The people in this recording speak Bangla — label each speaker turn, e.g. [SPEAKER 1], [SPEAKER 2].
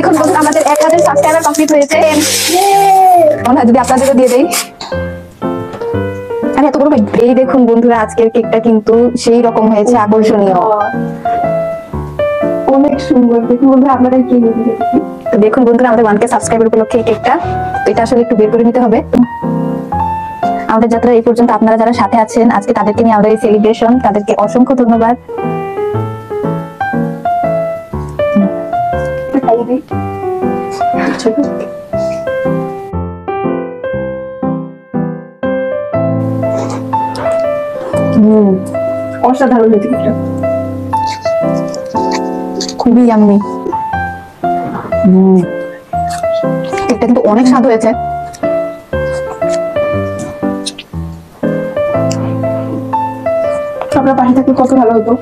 [SPEAKER 1] দেখুন বন্ধুরা আমাদের 1000 সাবস্ক্রাইবার কমপ্লিট হয়েছে। আমরা যদি আপনাদেরও দিয়ে দেই। আরে এত বড় ভাই, এই দেখুন বন্ধুরা আজকের কেকটা কিন্তু সেই রকম হয়েছে, আকর্ষণীয়,
[SPEAKER 2] অনেক সুন্দর। দেখুন বন্ধুরা আপনারা কি
[SPEAKER 1] তো দেখুন বন্ধুরা আমাদের 1K সাবস্ক্রাইবার উপলক্ষে এই কেকটা, তো এটা আসলে একটু বের করে নিতে হবে। আমাদের যাত্রা এই পর্যন্ত, আপনারা যারা সাথে আছেন আজকে তাদেরকে নিয়ে আমাদের এই সেলিব্রেশন, তাদেরকে অসংখ্য ধন্যবাদ।
[SPEAKER 2] অসাধারণ হয়েছে কেকটা,
[SPEAKER 1] খুবই ইয়াম্মি। কেকটা কিন্তু অনেক স্বাদ হয়েছে।
[SPEAKER 2] আপনার পাশে থাকলে কত ভালো হতো।